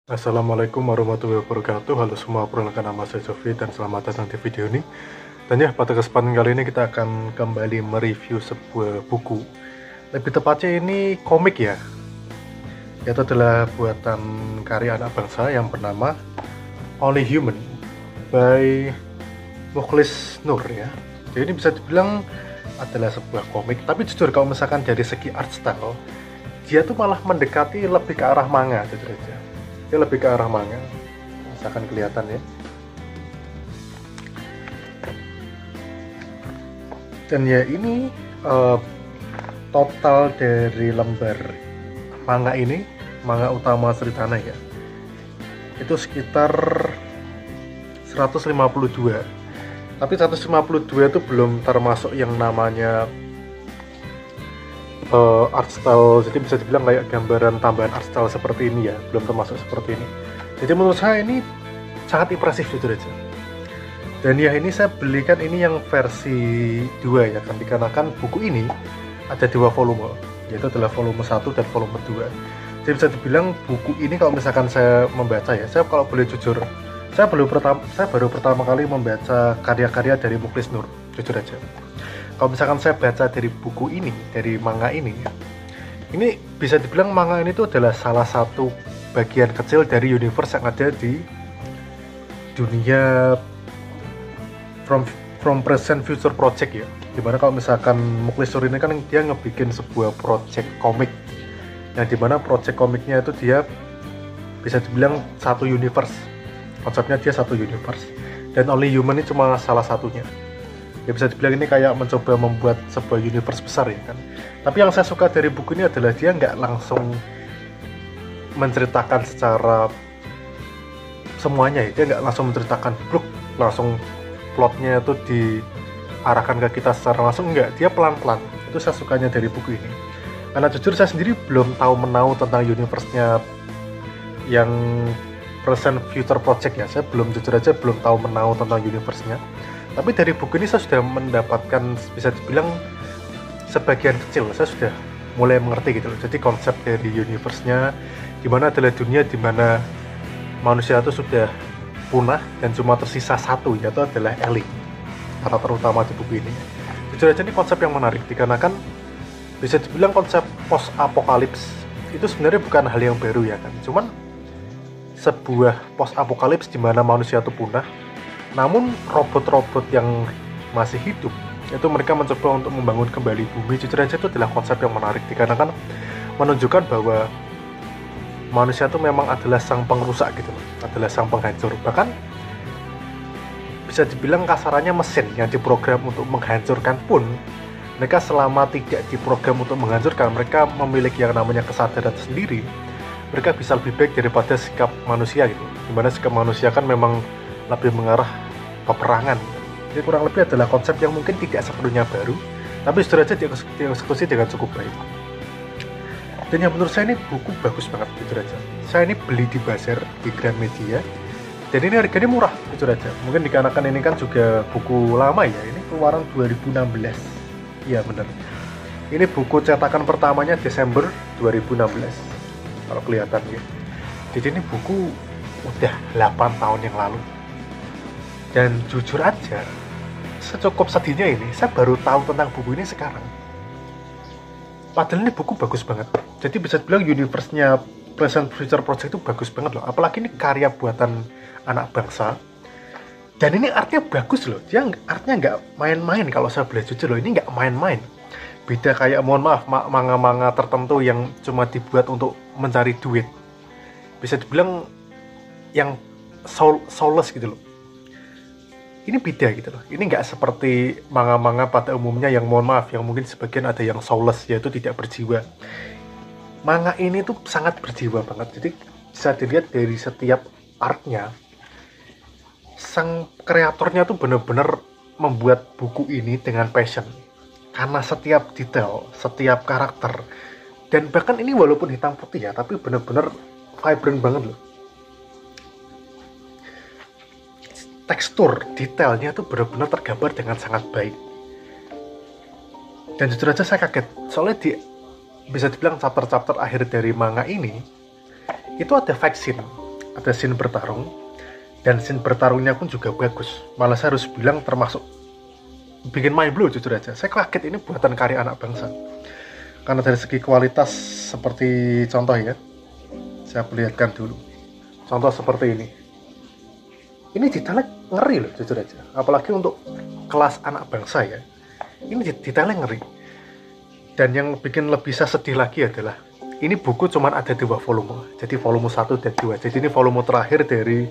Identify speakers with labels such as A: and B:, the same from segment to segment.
A: Assalamualaikum warahmatullahi wabarakatuh. Halo semua, perkenalkan nama saya Jovi dan selamat datang di video ini. Dan ya, pada kesempatan kali ini kita akan kembali mereview sebuah buku. Lebih tepatnya ini komik ya. Itu adalah buatan karya anak bangsa yang bernama Only Human by Mukhlis Nur ya. Jadi ini bisa dibilang adalah sebuah komik, tapi jujur kalau misalkan dari segi art style, dia tuh malah mendekati lebih ke arah manga jujur aja. Dia lebih ke arah manga, misalkan kelihatan ya. Dan ya ini total dari lembar manga ini, manga utama Sritana ya, itu sekitar 152. Tapi 152 itu belum termasuk yang namanya art style, jadi bisa dibilang kayak gambaran tambahan art style seperti ini ya, belum termasuk seperti ini. Jadi menurut saya ini sangat impresif jujur aja. Dan ya ini saya belikan ini yang versi 2 ya kan, dikarenakan buku ini ada 2 volume, yaitu adalah volume 1 dan volume 2. Jadi bisa dibilang buku ini kalau misalkan saya membaca ya, saya kalau boleh jujur, saya baru pertama kali membaca karya-karya dari Mukhlis Nur, jujur aja. Kalau misalkan saya baca dari buku ini, dari manga ini ya, ini bisa dibilang manga ini tuh adalah salah satu bagian kecil dari universe yang ada di dunia From Present Future Project ya. Dimana kalau misalkan Mukhlis Nur ini kan dia ngebikin sebuah project komik, yang dimana project komiknya itu dia bisa dibilang satu universe, konsepnya dia satu universe, dan Only Human ini cuma salah satunya. Ya bisa dibilang ini kayak mencoba membuat sebuah universe besar ya kan. Tapi yang saya suka dari buku ini adalah dia nggak langsung menceritakan secara semuanya ya. Dia nggak langsung menceritakan langsung plotnya itu diarahkan ke kita secara langsung, enggak. Dia pelan-pelan. Itu saya sukanya dari buku ini. Karena jujur saya sendiri belum tahu menau tentang universe-nya yang Present Future Project ya. Saya jujur aja belum tahu menau tentang universe-nya. Tapi dari buku ini saya sudah mendapatkan, bisa dibilang sebagian kecil, saya sudah mulai mengerti gitu loh. Jadi konsep dari universe-nya, dimana adalah dunia dimana manusia itu sudah punah dan cuma tersisa satu, yaitu adalah Ellie, karakter utama di buku ini. Jujur aja ini konsep yang menarik, dikarenakan bisa dibilang konsep post-apokalips itu sebenarnya bukan hal yang baru ya kan. Cuman sebuah post-apokalips dimana manusia itu punah, namun robot-robot yang masih hidup itu mereka mencoba untuk membangun kembali bumi. Jujur aja itu adalah konsep yang menarik, dikarenakan menunjukkan bahwa manusia itu memang adalah sang pengrusak gitu loh, adalah sang penghancur. Bahkan bisa dibilang kasarannya mesin yang diprogram untuk menghancurkan pun, mereka selama tidak diprogram untuk menghancurkan, mereka memiliki yang namanya kesadaran sendiri. Mereka bisa lebih baik daripada sikap manusia gitu, dimana sikap manusia kan memang lebih mengarah peperangan. Jadi kurang lebih adalah konsep yang mungkin tidak sepenuhnya baru, tapi sudah aja dieksekusi dengan cukup baik. Dan yang menurut saya ini buku bagus banget jujur aja. Saya ini beli di Bazar di Gramedia, dan ini harganya murah jujur aja. Mungkin dikarenakan ini kan juga buku lama ya, ini keluaran 2016. Iya benar. Ini buku cetakan pertamanya Desember 2016 kalau kelihatan ya. Jadi ini buku udah 8 tahun yang lalu. Dan jujur aja, secukup sedihnya ini, saya baru tahu tentang buku ini sekarang. Padahal ini buku bagus banget. Jadi bisa dibilang universe-nya Present Future Project itu bagus banget loh. Apalagi ini karya buatan anak bangsa. Dan ini artnya bagus loh. Dia artnya nggak main-main kalau saya boleh jujur loh. Ini nggak main-main. Beda kayak, mohon maaf, manga-manga tertentu yang cuma dibuat untuk mencari duit. Bisa dibilang yang soulless gitu loh. Ini beda gitu loh. Ini nggak seperti manga-manga pada umumnya yang, mohon maaf, yang mungkin sebagian ada yang soulless, yaitu tidak berjiwa. Manga ini tuh sangat berjiwa banget. Jadi bisa dilihat dari setiap artnya, sang kreatornya tuh bener-bener membuat buku ini dengan passion. Karena setiap detail, setiap karakter, dan bahkan ini walaupun hitam putih ya, tapi bener-bener vibrant banget loh. Tekstur, detailnya tuh benar-benar tergambar dengan sangat baik. Dan jujur aja saya kaget, soalnya bisa dibilang chapter-chapter akhir dari manga ini itu ada fight scene, ada scene bertarung, dan scene bertarungnya pun juga bagus. Malah saya harus bilang termasuk bikin mind blow jujur aja. Saya kaget ini buatan karya anak bangsa. Karena dari segi kualitas seperti contoh ya, saya perlihatkan dulu. Contoh seperti ini. Ini detailnya ngeri loh jujur aja. Apalagi untuk kelas anak bangsa ya. Ini detailnya ngeri. Dan yang bikin lebih saya sedih lagi adalah ini buku cuman ada 2 volume. Jadi volume 1 dan 2. Jadi ini volume terakhir dari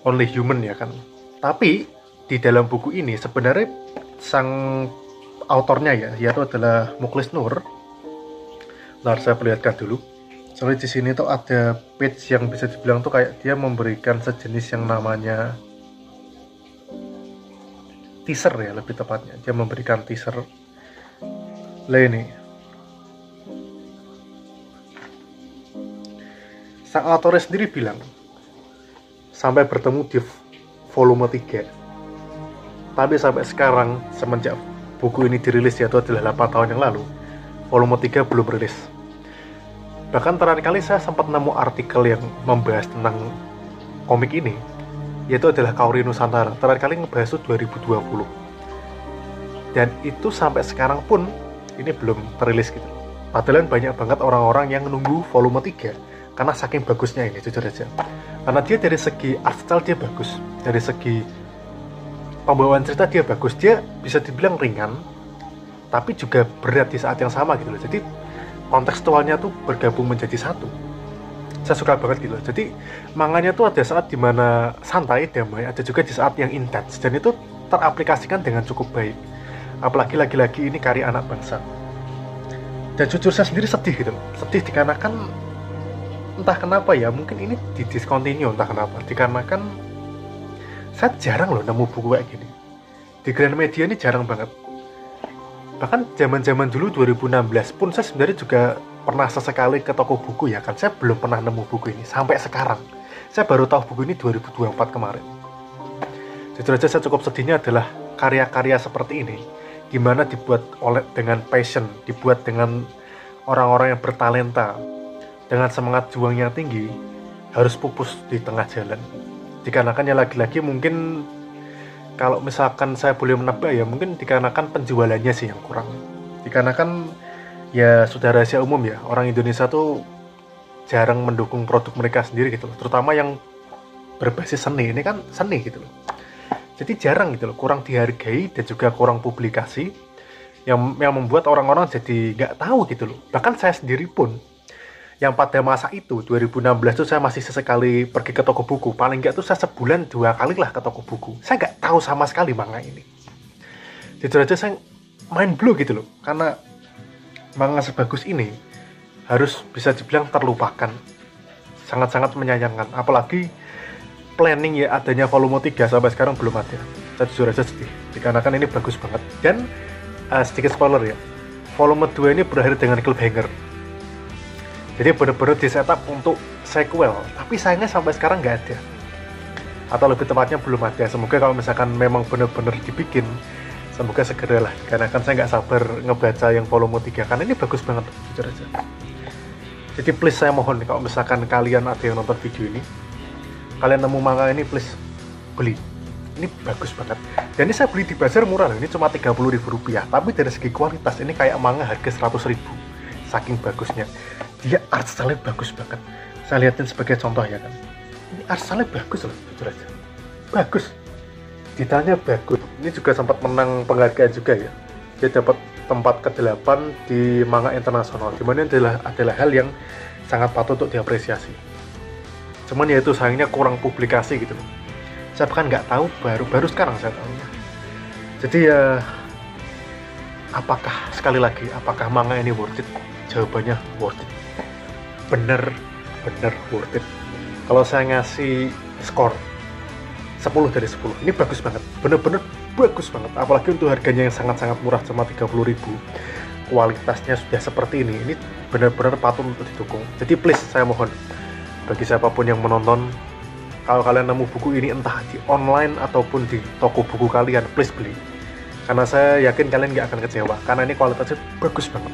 A: Only Human ya kan. Tapi di dalam buku ini sebenarnya sang autornya ya, yaitu adalah Mukhlis Nur. Bentar saya perlihatkan dulu. Soalnya di sini tuh ada page yang bisa dibilang tuh kayak dia memberikan sejenis yang namanya teaser ya, lebih tepatnya. Dia memberikan teaser. Lah ini. Sang autornya sendiri bilang sampai bertemu di volume 3. Tapi sampai sekarang semenjak buku ini dirilis yaitu adalah 8 tahun yang lalu, volume 3 belum rilis. Bahkan terakhir kali saya sempat nemu artikel yang membahas tentang komik ini, yaitu adalah Kaori Nusantara. Terakhir kali ngebahas itu 2020. Dan itu sampai sekarang pun ini belum terilis gitu. Padahal banyak banget orang-orang yang nunggu volume 3 karena saking bagusnya ini, jujur aja. Karena dia dari segi art style dia bagus, dari segi pembawaan cerita dia bagus, dia bisa dibilang ringan tapi juga berat di saat yang sama gitu loh. Jadi kontekstualnya tuh bergabung menjadi satu. Saya suka banget gitu loh. Jadi manganya tuh ada saat dimana santai, damai, ada juga di saat yang intens, dan itu teraplikasikan dengan cukup baik. Apalagi lagi-lagi ini karya anak bangsa. Dan jujur saya sendiri sedih gitu loh. Sedih dikarenakan entah kenapa ya, mungkin ini di discontinue entah kenapa. Dikarenakan saya jarang loh nemu buku kayak gini. Di Gramedia ini jarang banget. Bahkan zaman-zaman dulu 2016 pun saya sebenarnya juga pernah sesekali ke toko buku ya kan. Saya belum pernah nemu buku ini sampai sekarang. Saya baru tahu buku ini 2024 kemarin. Jujur aja saya cukup sedihnya adalah karya-karya seperti ini gimana dibuat oleh dengan passion, dibuat dengan orang-orang yang bertalenta, dengan semangat juang yang tinggi, harus pupus di tengah jalan. Dikarenakan ya lagi-lagi mungkin kalau misalkan saya boleh menebak ya, mungkin dikarenakan penjualannya sih yang kurang. Dikarenakan ya sudah rahasia umum ya, orang Indonesia tuh jarang mendukung produk mereka sendiri gitu loh. Terutama yang berbasis seni, ini kan seni gitu loh. Jadi jarang gitu loh, kurang dihargai dan juga kurang publikasi yang membuat orang-orang jadi nggak tahu gitu loh. Bahkan saya sendiri pun yang pada masa itu 2016 tuh saya masih sesekali pergi ke toko buku, paling nggak tuh saya sebulan 2 kali lah ke toko buku. Saya nggak tahu sama sekali manga ini. Jujur aja saya mind blow gitu loh, karena manga sebagus ini harus bisa dibilang terlupakan, sangat-sangat menyayangkan. Apalagi planning ya adanya volume 3 sampai sekarang belum ada. Saya jujur aja sedih, dikarenakan ini bagus banget. Dan sedikit spoiler ya, volume 2 ini berakhir dengan cliffhanger. Jadi benar-benar di setup untuk sequel, tapi sayangnya sampai sekarang nggak ada. Atau lebih tepatnya belum ada. Semoga kalau misalkan memang benar-benar dibikin, semoga segeralah. Karena kan saya nggak sabar ngebaca yang volume 3, karena ini bagus banget, jujur aja. Jadi please saya mohon nih, kalau misalkan kalian ada yang nonton video ini, kalian nemu manga ini please beli. Ini bagus banget. Dan ini saya beli di bazar murah loh, ini cuma Rp30.000. Tapi dari segi kualitas ini kayak manga harga Rp100.000. Saking bagusnya. Dia art style-nya bagus banget. Saya lihatin sebagai contoh ya kan. Ini art style-nya bagus loh, jujur aja. Bagus. Detailnya bagus. Ini juga sempat menang penghargaan juga ya. Dia dapat tempat ke-8 di manga internasional. Dimana adalah hal yang sangat patut untuk diapresiasi. Cuman ya itu sayangnya kurang publikasi gitu loh. Saya bahkan nggak tahu, baru sekarang saya tahu. Jadi ya, apakah sekali lagi, apakah manga ini worth it? Jawabannya worth it. Bener worth it. Kalau saya ngasih skor 10 dari 10, ini bagus banget, bener-bener bagus banget. Apalagi untuk harganya yang sangat-sangat murah, cuma 30.000. Kualitasnya sudah seperti ini benar-benar patut untuk didukung. Jadi please saya mohon, bagi siapapun yang menonton, kalau kalian nemu buku ini entah di online ataupun di toko buku kalian, please beli. Karena saya yakin kalian nggak akan kecewa, karena ini kualitasnya bagus banget.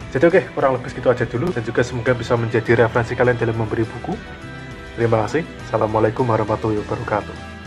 A: Jadi oke, kurang lebih segitu aja dulu, dan juga semoga bisa menjadi referensi kalian dalam memberi buku. Terima kasih. Assalamualaikum warahmatullahi wabarakatuh.